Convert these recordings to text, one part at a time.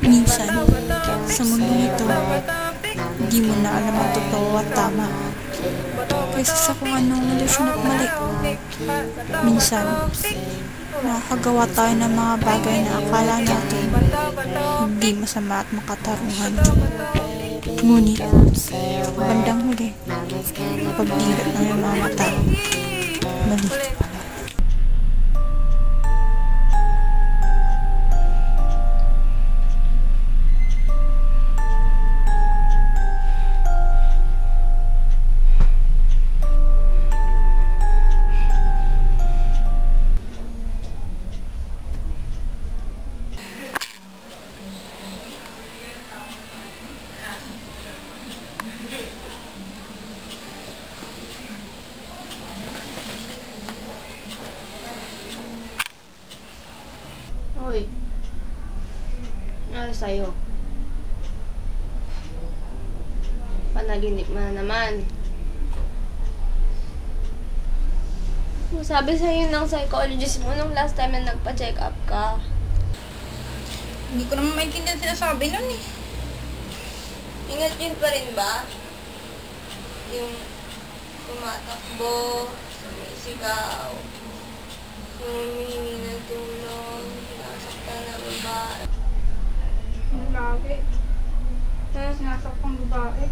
Minsan, sa mundo ito, di mo na alam ang totoo at tama. Kaysa sa kung anong ilusyon at mali. Minsan, nakakagawa tayo ng mga bagay na akala natin hindi masama at makatarungan. Ngunit, bandang huli, pagdilat ng mga mata, mali. Hoy, ano sa'yo? Panaginip mo na naman. Sabi sa'yo ng psychologist mo nung last time na nagpa-check up ka. Hindi ko naman maintindihan sinasabi nun eh. Ingat yun pa rin ba? Yung tumatakbo, sumisigaw, humihingi ng tulong, sinasaktan ng babae. Lagi. Sinasaktan babae.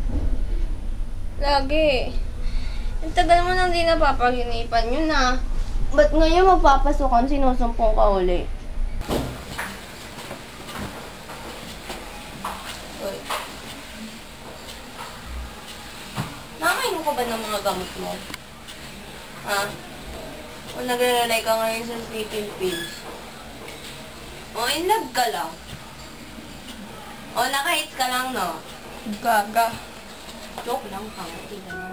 Lagi. Ang tagal mo nang di napapaginipan yun ah. Ba't ngayon mapapasukan sinusumpong ka uli? Uy. Nakakainom ka ba ng mga gamot mo? Ha? O nagre-rely ka ngayon sa sleeping pills? O in love ka lang? O nakahit ka lang, no? Gaga. Joke lang, pangati ka na.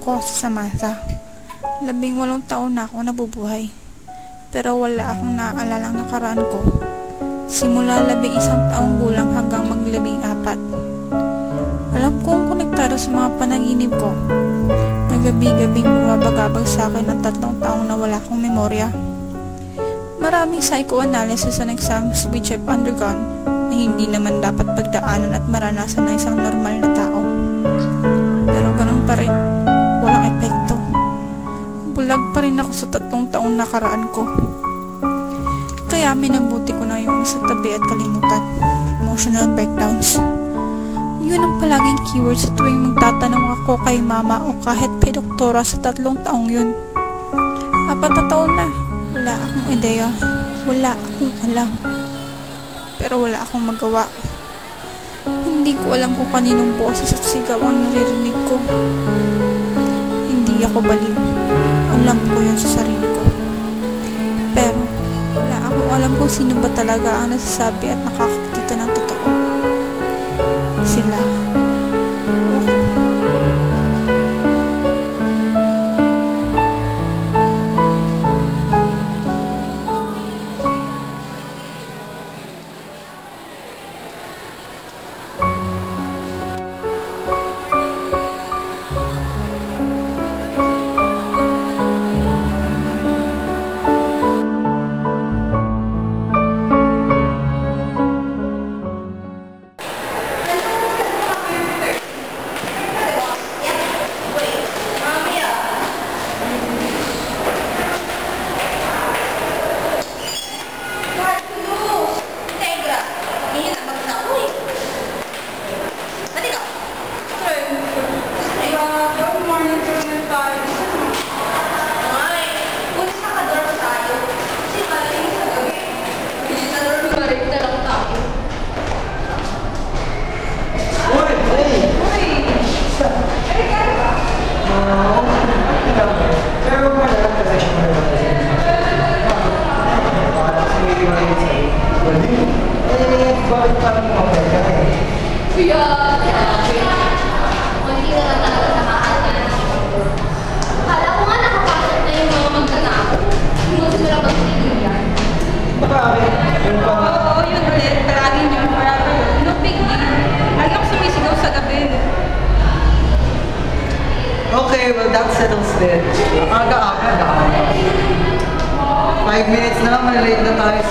Ako sa Samantha. 18 taon na ako nabubuhay. Pero wala akong naaalala ng nakaraan ko. Simula 11 taong gulang hanggang mag-14. Alam kong konektado sa mga panaginip ko. Nagabi-gabing bumabagabag sa akin ng 3 taong na wala akong memorya. Maraming psychoanalysis and exams which I've undergone na hindi naman dapat pagdaanan at maranasan ng isang normal na tao. Pero ganun pa rin. Walang epekto. Bulag pa rin ako sa 3 taong nakaraan ko. Kaya minabuti ko na yung sa tabi at kalimutan. Emotional breakdowns. Yun ang palaging keyword sa tuwing magtatanong ako kay mama o kahit kay doktora sa 3 taong yun. 4 na taon na. Wala akong ideya. Wala akong alam. Pero wala akong magawa. Hindi ko alam kung kaninong boses at sigaw ang naririnig ko. Hindi ako baliw. Alam ko yun sa sarili ko. Pero, wala akong alam kung sino ba talaga ang nasasabi at nakakakita ng totoo. Sila.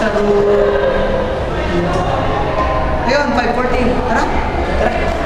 sa room. Ayun, 5:14. Tara. Tara.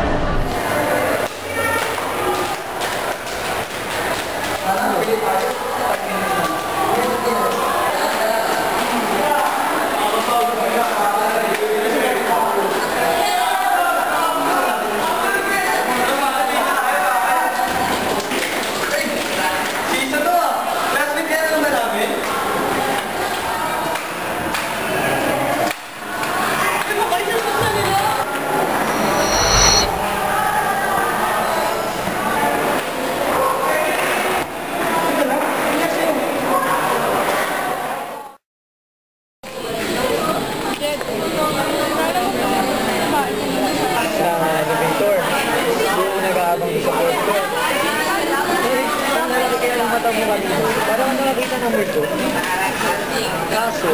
Kaso,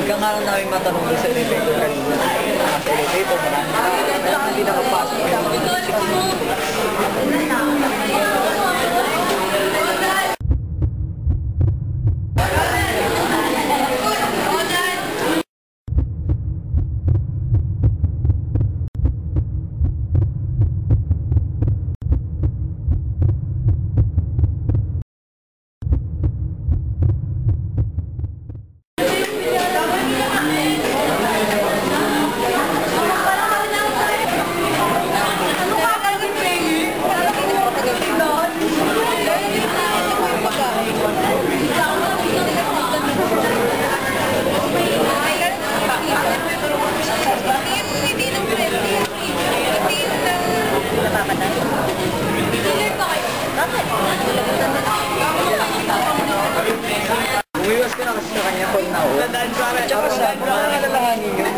ikaw nga lang namin matanong doon sa elevator kanina. Sa elevator, marami ka. Kaya hindi nakapasok. Umiwas ko na kasi sa kanya pag nauwi. Tsaka sa mga nalalahanin nyo.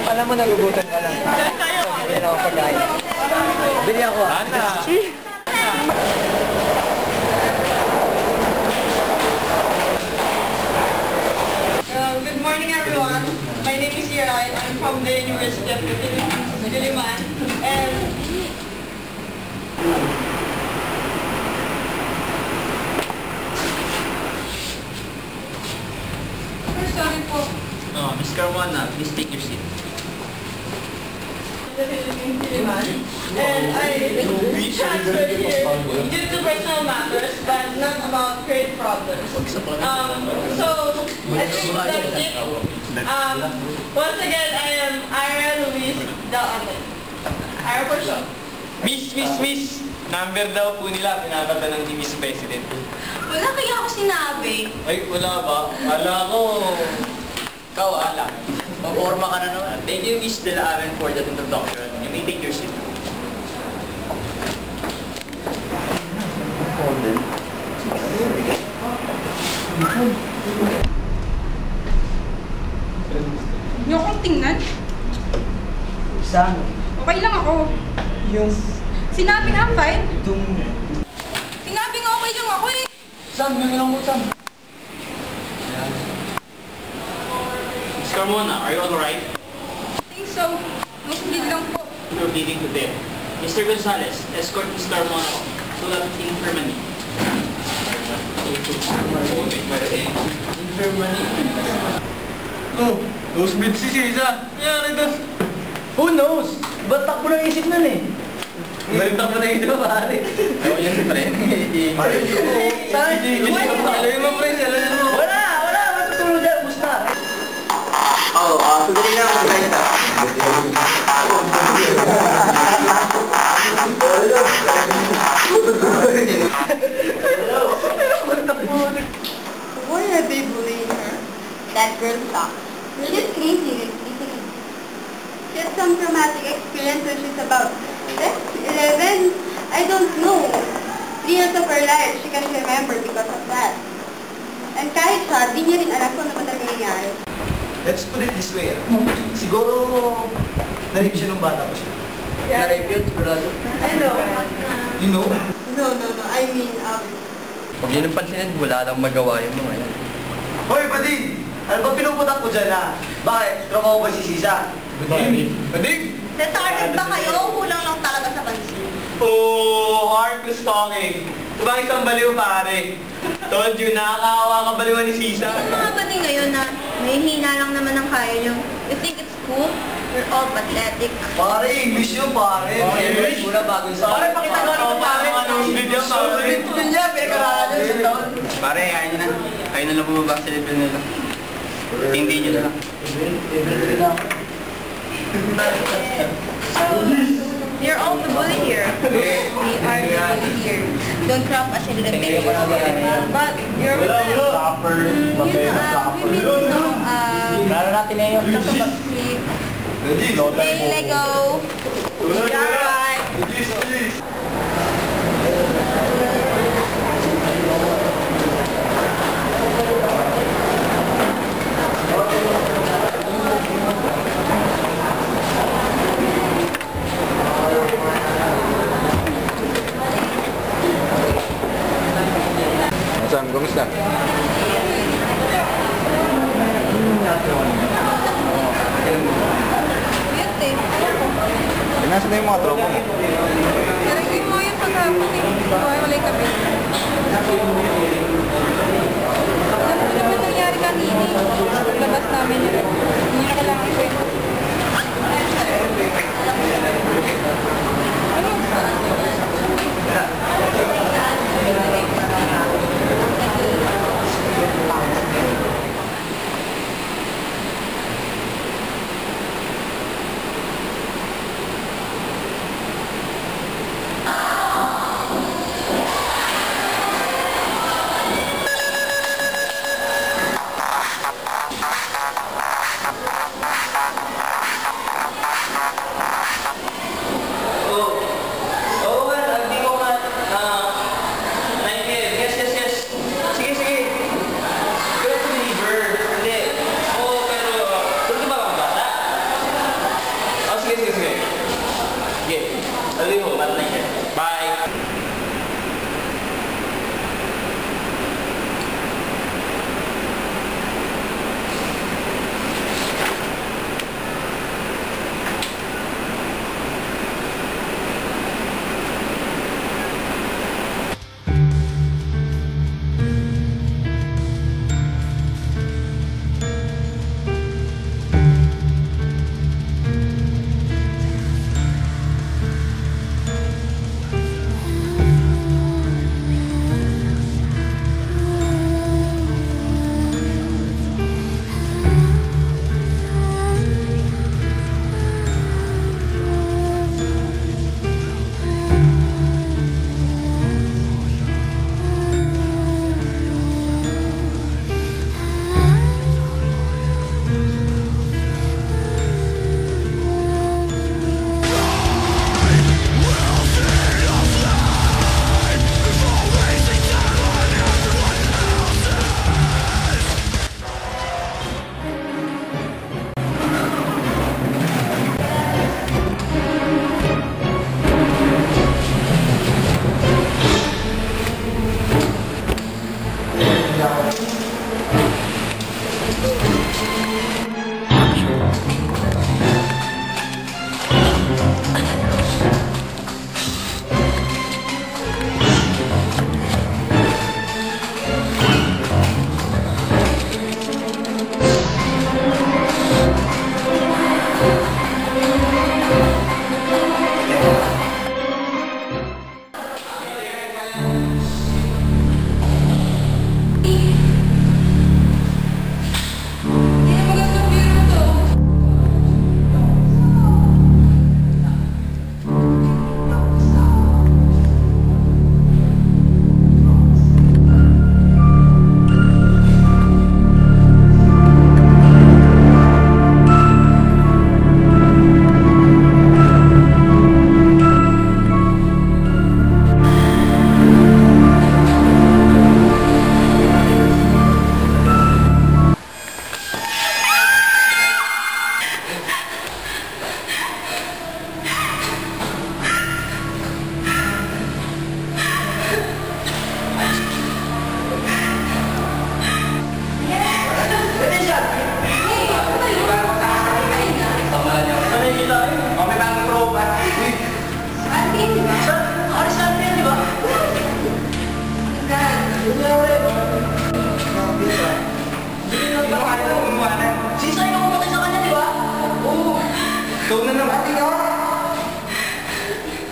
Alam mo, nagugutan ka lang. Bili ako pagkain. Bili ako. Ana! Good morning, everyone. My name is Yeray. I'm from the University of the Philippines, Diliman. And sorry po. No, Miss Carmona, please take your seat. The Philippines, Diliman. And I transferred here due to personal matters, but not about trade problems. So, I think that's it. Once again, I am Ira Luis Del Ate. Ira for sure. Miss! Number daw po nila, pinapata ng Miss President. Wala kaya ako sinabi. Ay, wala ba? Ala ko. Ikaw, ala. Paporma ka na naman. Thank you, Miss De La Aren, for that introduction. You may take your seat. Hindi akong tingnan. Saan? Okay lang ako. Yung... Sinabi nga, fine. Itong... Sinabi nga okay lang ako eh. Saan? May lang mo saan? Miss Carmona, are you alright? I think so. Muslim lang po. You're bleeding to death. Mr. Gonzales, escort Miss Carmona so that infirmary. Infirmary? Oh, nosebleed si Sisa. Nangyari doon. Who knows? Ba't takbo ng isip nun eh? Ba't takbo ng isip mo, pare? Ayaw yan, pre. Saan? Alam mo, pre. Wala! Matutulog dyan. Basta. Tuloy na ako sa Why are they bullying her? That girl sucks. She's crazy, basically. She has some traumatic experience when she's about 11. I don't know. 3 years of her life, she can remember because of that. And kahit siya, di niya rin alam kung ano ba talaga nangyari. Let's put it this way. Siguro, na-rape siya nung bata pa siya. Na-rape yun, sigurado. I know. You know? No. I mean, Huwag yun ang pansinin, wala lang magawa yung mga yan. Hoy, Bading! Ano ba pinuputak ko dyan ha? Bakit? Trabaho ba si Sisa? Bading! retarded ba kayo? Kulang lang talaga sa pansin. Oh, Art is talking. Diba isang baliw pare? Told you, nakakaawa ka baliwan ni Sisa. Yung mga pati ngayon na may hina lang naman ang kaya nyo. You think it's cool? You're all pathetic. Pare, English yun, pare. English muna bago sa... Pare, pakita ko ano pare. Anong video, pare? Ito niya, pinag-aralan niya sa taon. Pare, ayaw na. Ayaw na lang bumaba sa level nila. Hindi nyo na lang. You're all the bully here. We are the bully here. Don't crop us a little bit. But you're we need to know, Lalo natin na yun. hey, Lego. You're right. Sam, kumusta? Cute eh. Nasa na yung mga tropa mo? Nalagay mo yung paghapon eh. Walay kami. Ano naman nangyari kanina? Labas namin yun. Hindi na kailangan ikwento.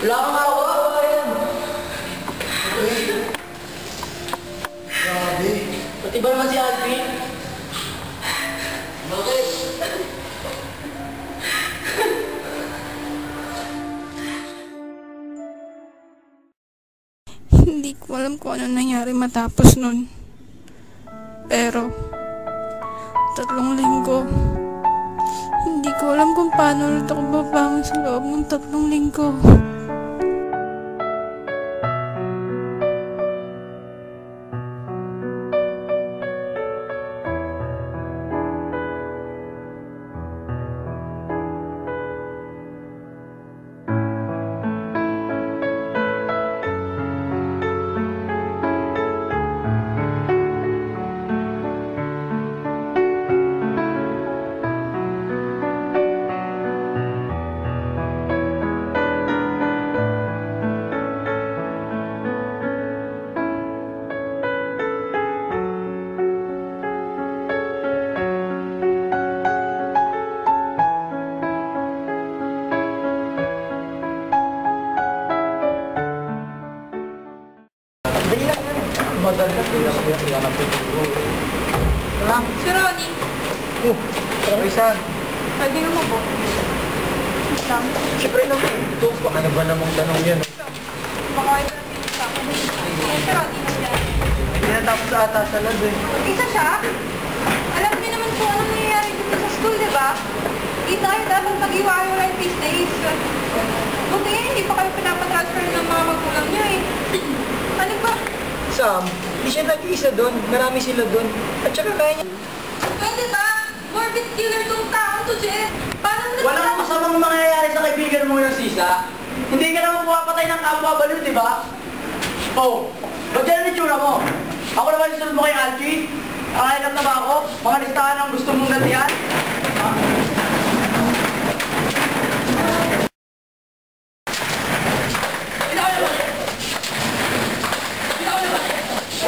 Wala kang awa. Grabe. Pati ba naman si Alvin? Bakit? Hindi ko alam kung ano nangyari matapos nun. Pero, 3 linggo. Hindi ko alam kung paano ulit ako babangon sa loob ng 3 linggo. Si Ronnie, Isan. pwede mo po. Isang. Siyempre naman. Ito, ano ba namang tanong yan? Baka ito na pinisa ko. Si Ronnie nandiyan. Hindi natapos ata sa lab eh. Isa siya? Alam niyo naman po ano nangyayari dito sa school, di ba? Kita kayo dapat mag-iwahiwalay these days. Buti nga, hindi pa kayo pinapatransfer ng mga magulang niyo eh. Ano ba? Sam, hindi siya nag-iisa doon. Marami sila doon. At saka kaya niya. Pwede ba? Morbid killer tong taong to, Jen. Paano na Walang masamang mangyayari sa kaibigan mo ng sisa. Hindi ka naman pumapatay ng kapwa baliw, di ba? Oh, ba't yan ang itsura mo? Ako naman susunod mo kay Alfie? Nakahilap na ba ako? Mga listahan ang gusto mong gantihan?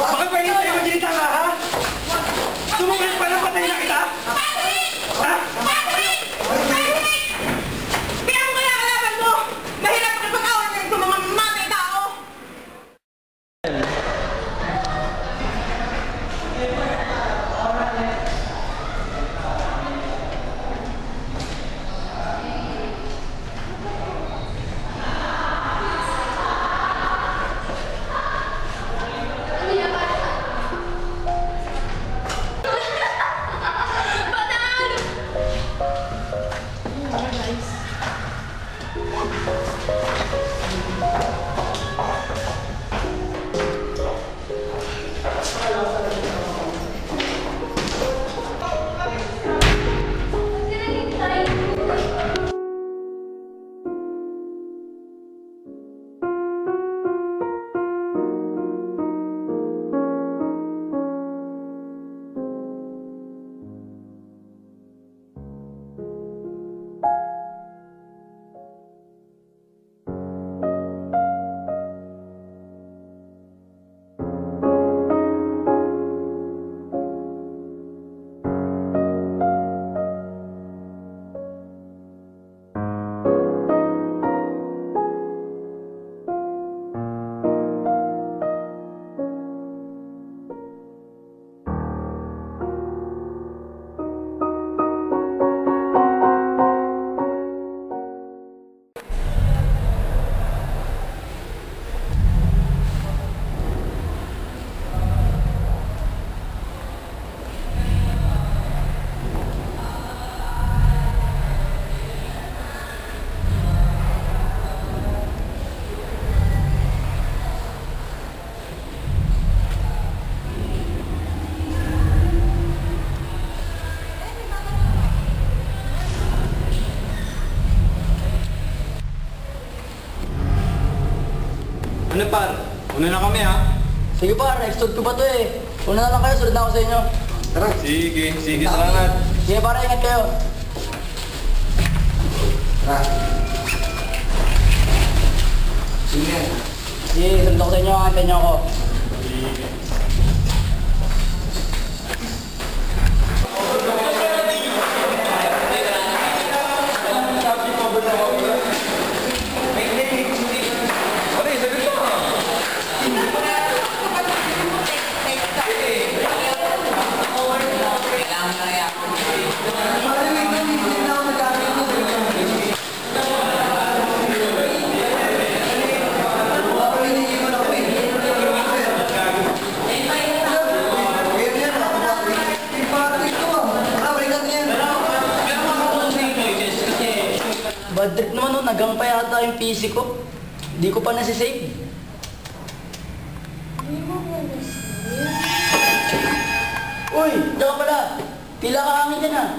Bakit pwede tayo magdilita ka, ha? Sumugin pa lang patay na kita? Ha? Kaya mo kaya kalaban mo! Mahirap makipag-away ng mga mamay tao! Ano par? Una na kami ha? Sige par, next ko pa to eh. Una na lang kayo, sunod na ako sa inyo. Tara. Sige, salamat. Sige para, ingat kayo. Tara. Sige. Sige, sunod ako sa inyo, antayin niyo ako. Bad trip naman nun, nagang pa yata yung PC ko. Hindi ko pa nasisave. Uy, diyan ka pala. Pila ka hangin dyan ah.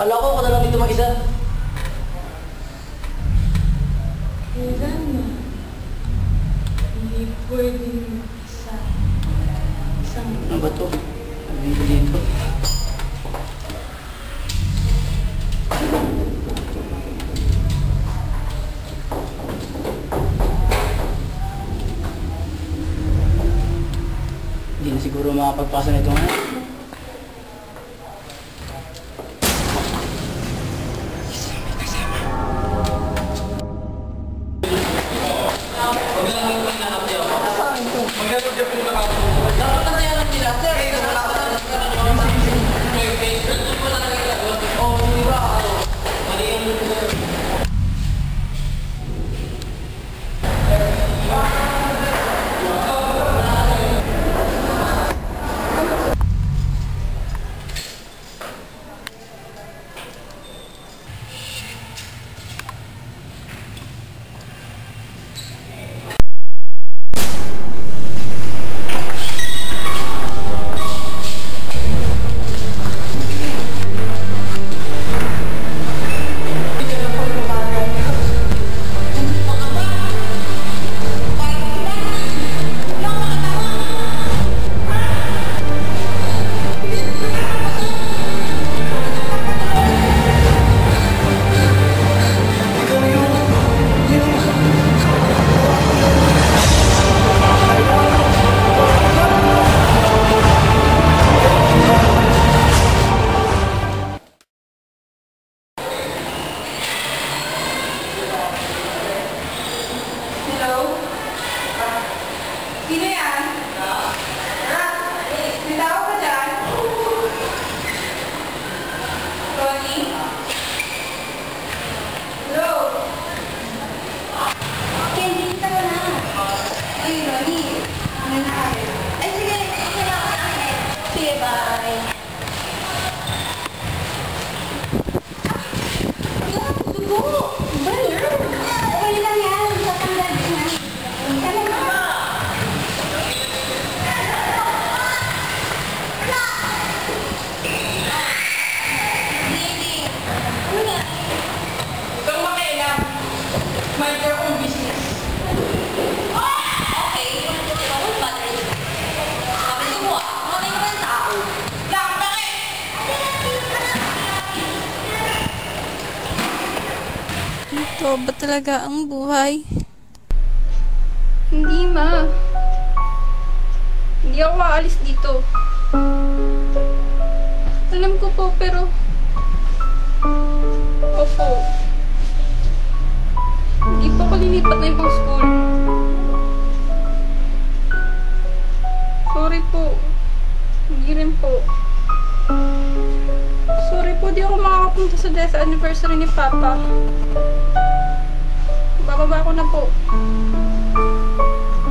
Kala ko na lang dito mag-isa. Kailan na? Hindi pwedeng sa isang... Ano ba to? Ano ba dito? Hindi na siguro makapagpasa nito ngayon. Sino yan? May tao ka dyan? Ronnie? Hello? Candy, kita ko na. Ay, Ronnie. Ano na kayo? Ay, sige. Okay na ako na. Sige, bye. Dugo! Brother! Okay lang yan. Sa tanggal na. Tama na. Ikaw makialam. Mind your own business. Okay, ako ba na rin? Sabi ko mo, mga naman tao. Lang, bakit? Ito ba talaga ang buhay? Hindi, ma. Hindi ako aalis dito. Alam ko po, pero... Opo. Hindi po ako lilipat na ibang school. Sorry po. Hindi rin po. Sorry po, di ako makakapunta sa death anniversary ni Papa. Bababa ko na po.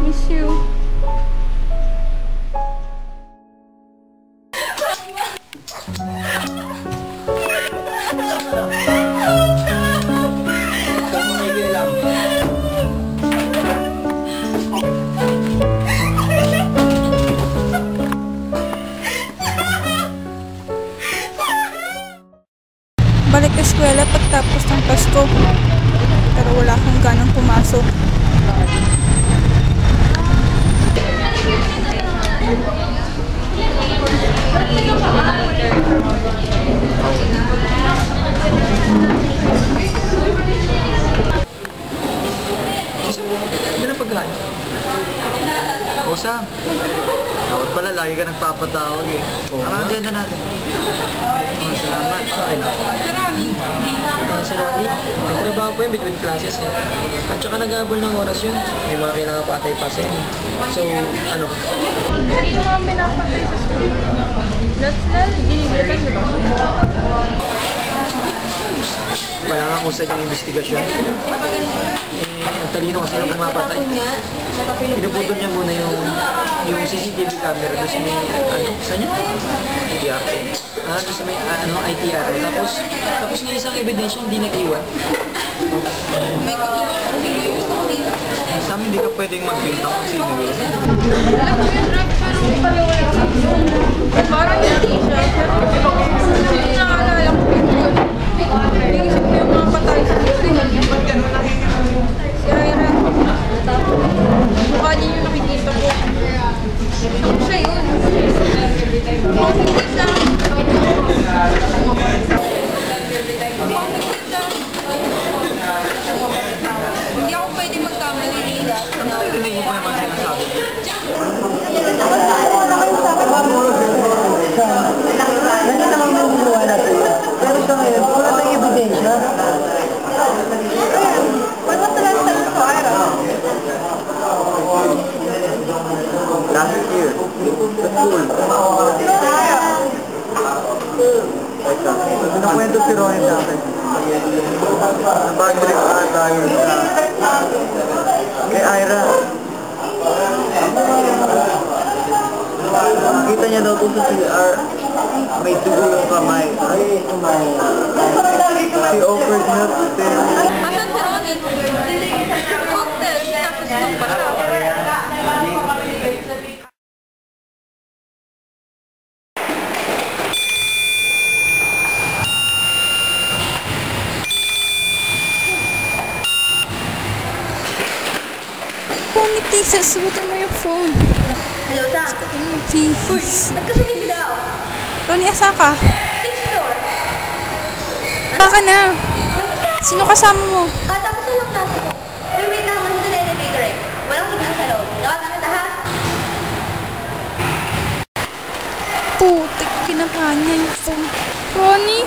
Miss you. Balik ka eskwela pagtapos ng Pasko. Pero wala akong ganang pumasok. Hindi na pagkain. O Sam, dapat pala lagi ka nagpapatawag eh. Ano ang agenda natin? Salamat. Okay na. Si Ronnie, nagtrabaho po yun between classes eh. At saka nag-aabol ng oras yun. May mga kinakapatay pa siya. So, ano? Dito nga ang pinapatay sa school. That's not, binibigyan ba? pa lang ang usad yung investigasyon. Ang talino kasi ng pumapatay. Pinuputol niya muna yung CCTV camera doon sa may, saan yun? ITR. Doon sa may, ITR. Tapos yung isang ebidensya hindi nag-iwan. Sa amin, hindi ka pwedeng magbintang kung sino yun. Alam ko yung drug, pero hindi pala wala sa parang hindi siya. Pero hindi nakaalala ko yun. Iisip ko yung mga patay sa si Ira. Mukha niya yung nakikita ko. Siya yun. Makikita. Hindi ako pwede magkamali nila. Narinig mo pa naman sinasabi. Nakita kami ng buwa natin. Pero sa ngayon, wala tayong ebidensya. When was the last time you saw Ira? Last year, sa school. Nakwento si Ronnie sa akin. Nabag-trip ata yun kay Ira. Nakita niya daw po sa CR, may dugo yung kamay. She offered help to tell. Asan si Ronnie? Cocktail, tapos yung bata. Ronnie, please, susubutin mo yung phone. Hello, Sam. Please. Ba't ka sumisigaw? Ronnie, asa ka? Sixth floor. Baka na. Sino kasama mo? Katapos na lang klase ko. Pero wait lang, manito sa elevator eh. Walang signal sa loob. Nakakakita ha? Putik, kinakain niya yung phone. Ronnie?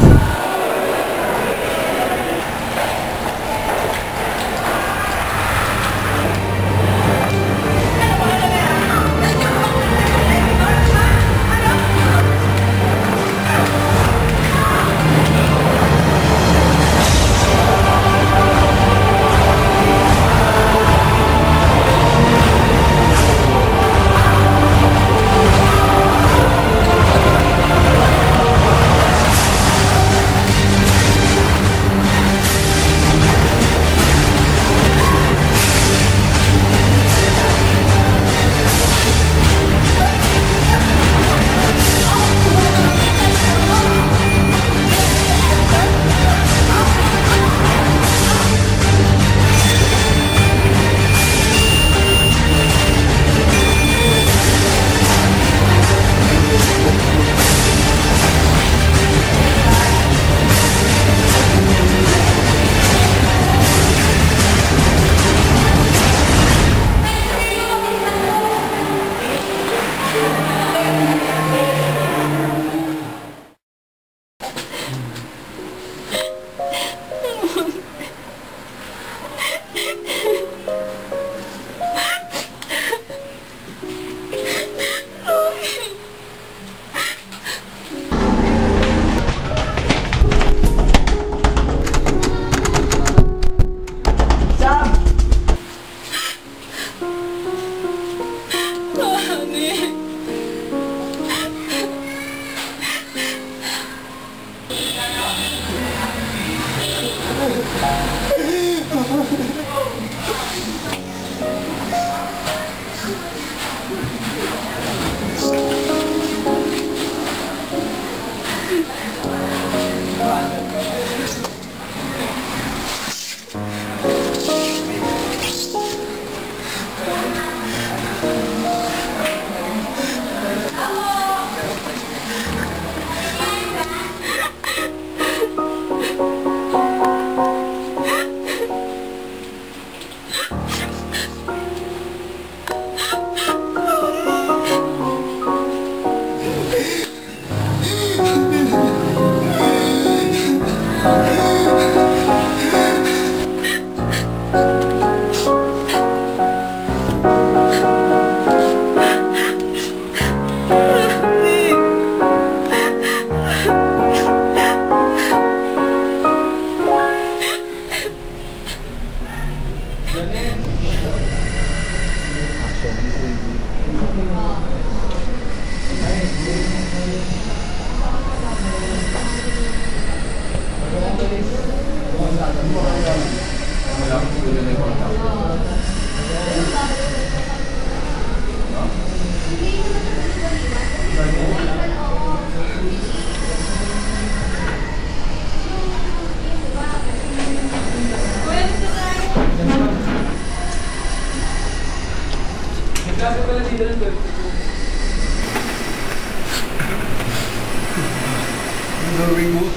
gagawin mo?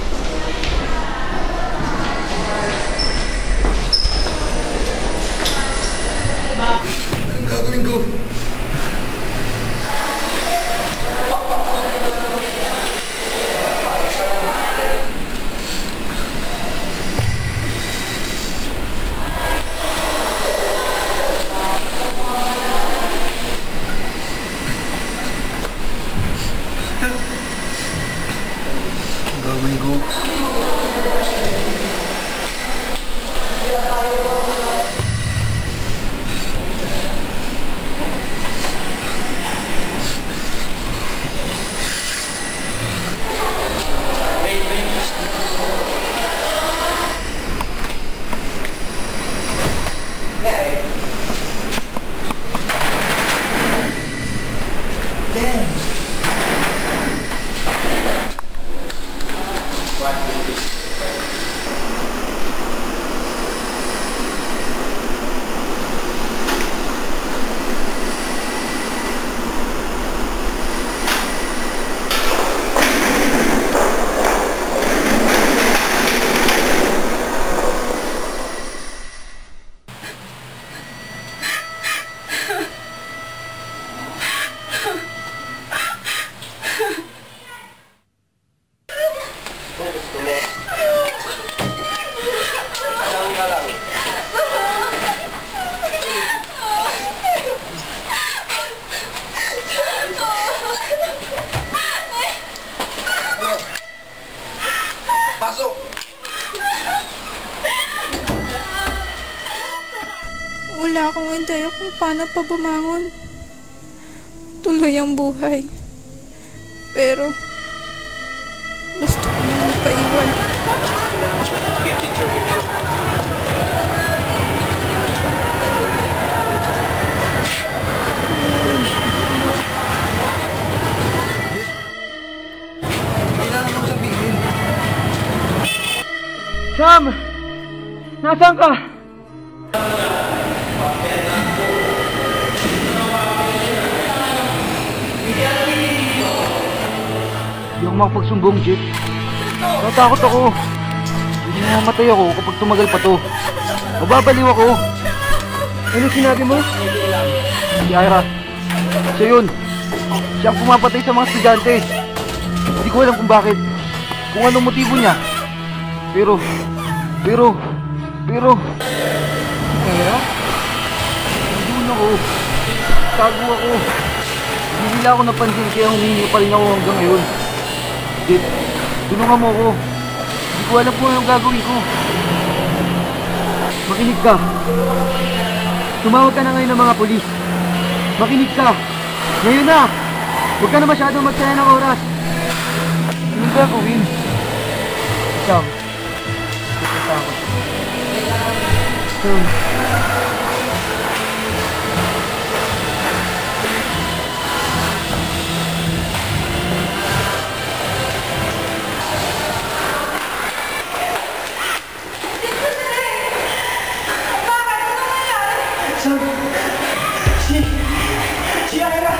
Ang gagawin ko? Gawin ko. Pasok! Wala akong idea kung paano pa bumangon. Tuloy ang buhay. Pero, gusto ko na magpaiwan. Sam! Nasaan ka? Hindi ako makapagsumbong, Jeep. Natakot ako. Hindi mamatay ako kapag tumagal pa to. Mababaliw ako. Ano sinabi mo? Si Ira. Siya yun. Siya ang pumapatay sa mga estudyante. Hindi ko alam kung bakit. Kung anong motibo niya. Pero... Kaya? Nandun ako. Tago ako. Hindi nila ako napansin kaya humingi pa rin ako hanggang ngayon. Dit, tulungan mo ako. Hindi ko alam kung anong gagawin ko. Makinig ka. Tumawag ka na ngayon ng mga polis. Makinig ka. Ngayon na! Huwag ka na masyadong magsaya ng oras. Anong gagawin? Sam. Takot. Si Ira!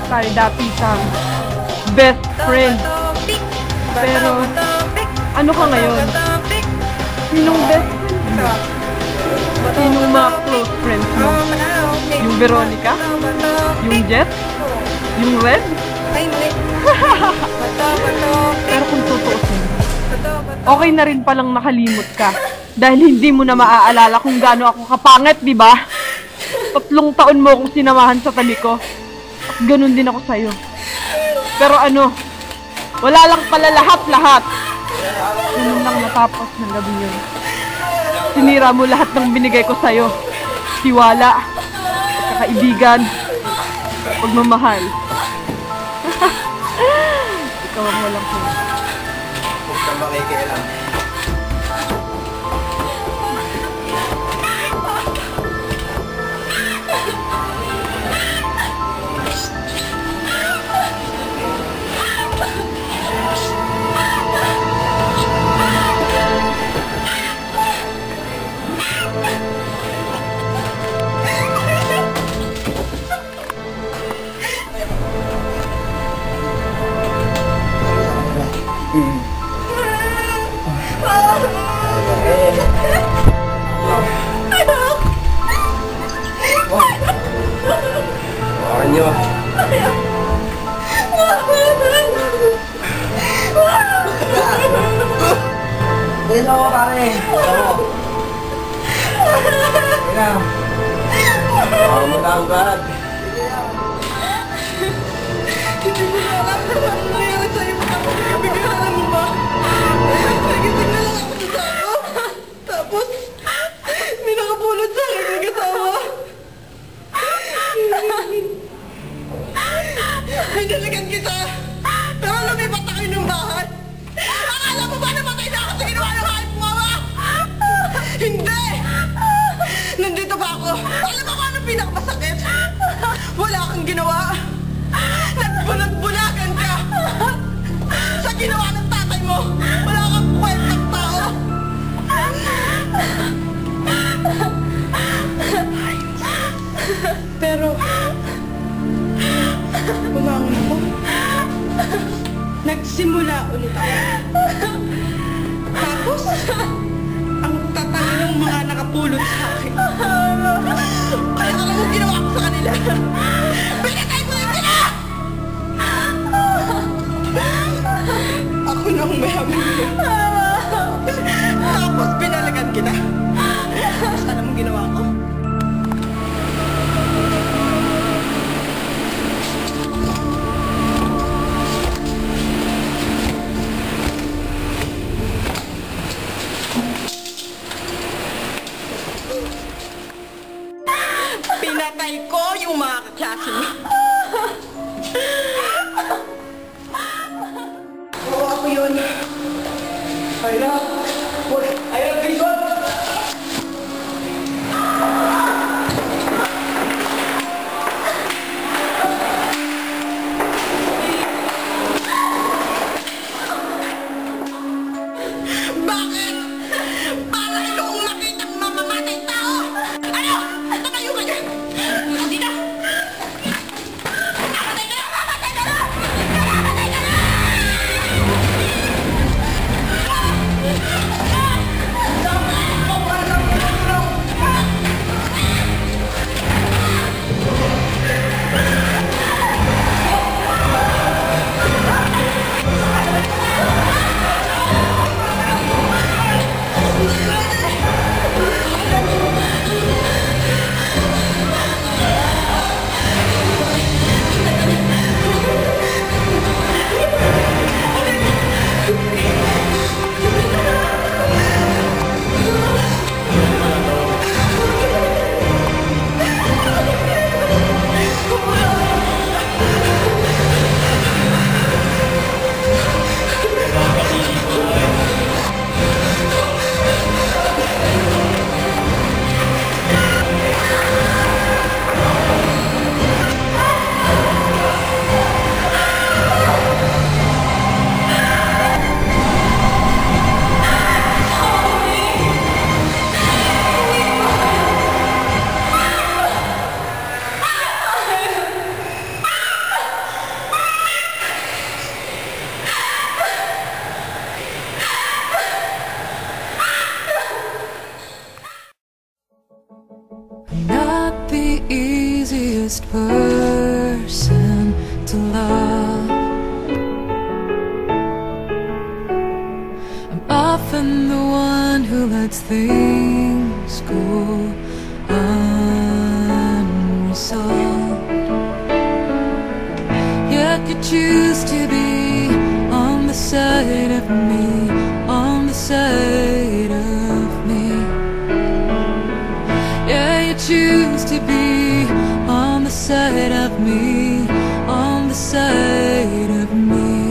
Tayo dati sa best friend. Pero, ano ka ngayon? Sinong best friend mo? Sinong mga close friends mo? Yung Veronica? Yung Jet? Yung Red? Pero kung tutuusin, Okay na rin palang nakalimot ka. Dahil hindi mo na maaalala kung gaano ako kapangit, di ba? 3 taon mo akong sinamahan sa tabi ko. At ganun din ako sa'yo. Pero ano, wala lang pala lahat-lahat. Ganun lang natapos ng gabi yun. Sinira mo lahat ng binigay ko sa'yo. Tiwala, kaibigan, pagmamahal. Ikaw ang walang puno. Huwag kang makikialam. Nyo. Dito ako, pare. Dito. Baka mo na ang bag. Hindi ko na alam na ano nangyari sa'yo. Bigyan mo ba? Nagising na lang ako sa sako. Tapos, may nakapulot sa akin ng kasama. Hinalikan kita! Pero lumipat ako ng bahay! Akala mo ba namatay na ako sa ginawa ng kahit mama? Hindi! Nandito pa ako! Alam mo kung anong pinakamasakit? Wala kang ginawa! Nagbulag-bulagan ka! Sa ginawa ng tatay mo! Wala kang kwentang tao! Pero... bumangon ako. Nagsimula ulit ako. Tapos, ang tatanga ng mga nakapulot sa akin. Kaya alam mo ginawa ko sa kanila. Pinatay ko lang sila! Ako nang mayaman nila. Tapos pinalagan kita. Tapos alam mo ginawa ko? Pinatay ko yung mga kaklase mo. Oo, ako yun. Ayla! Ayla, please, what? Bakit? Para ilong makitang mamamatay tao! Ano? Tatayo ka dyan! Hindi na! Mamatay ka na! Mamatay ka na! Mamatay ka na! Not the easiest person to love. I'm often the one who lets things go unresolved. Yet you choose to be on the side of me, on the side of me. Yeah, you choose to be on the side of me, on the side of me.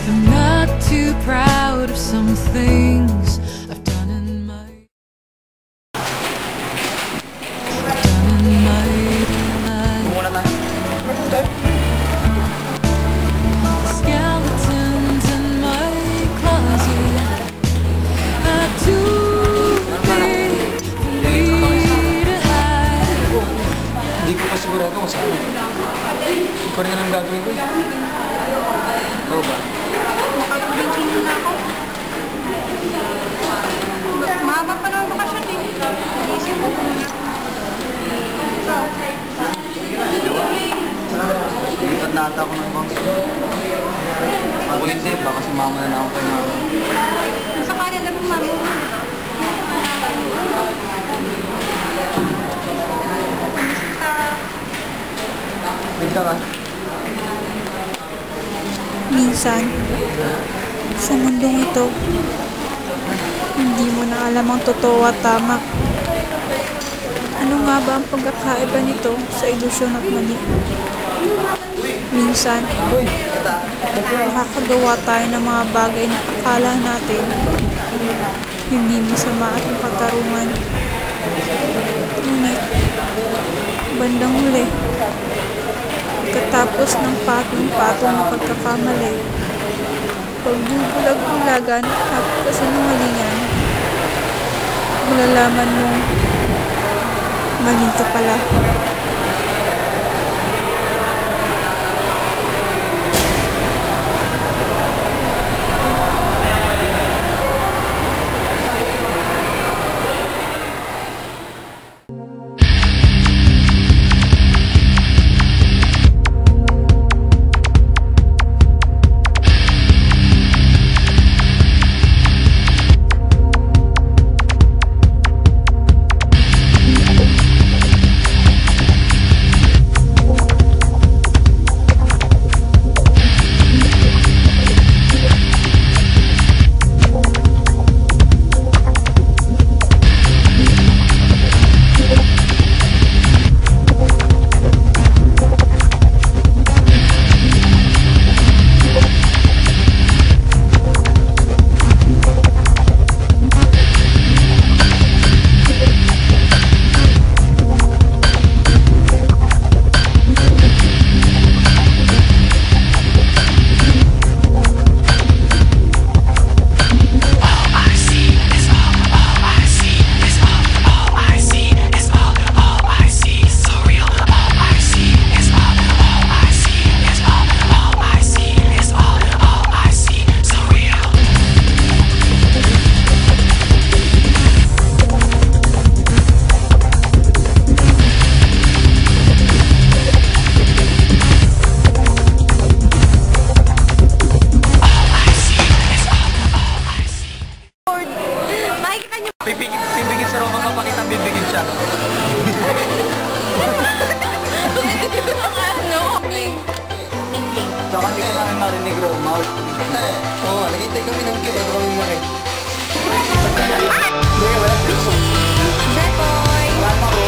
I'm not too proud of some things I've done in my life. Skeletons in my closet are too big for me to hide. Hindi ko pa sigurado kung saan. Hindi pa rin ang gagawin ko. Ikaw ba? Makapag-drinking na ako. Mahaba pa naman bakasyon eh. Isip ko muna. Lipat na ata ako ng bangso. Ako hindi, baka sumama na ako kay mama. Sa kanya lang ang mami. Wait ka ka? Minsan, sa mundong ito, hindi mo na alam ang totoo at tama. Ano nga ba ang pagkakaiba nito sa ilusyon at mali? Minsan, nakakagawa tayo ng mga bagay na akala natin hindi masama at katarungan. Ngunit, bandang huli, pagkatapos ng patong-patong na pagkakamali, pagbubulag-bulagan at kasinungalingan, malalaman mong mali ka pala. Pibigin sa Roma, mapakita bibigin siya. So kasi ko namin marinig Roma. Oo, nagintay kami ng kito. Kami marin. Hindi, wala dito. Bekoy! Wala pa ko.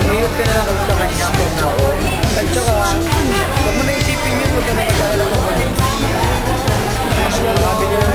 Ngayon ka na lang sa kanya kung na ako. At saka, huwag mo na isipin yun, huwag ka na mag-alala ko. Sabi nila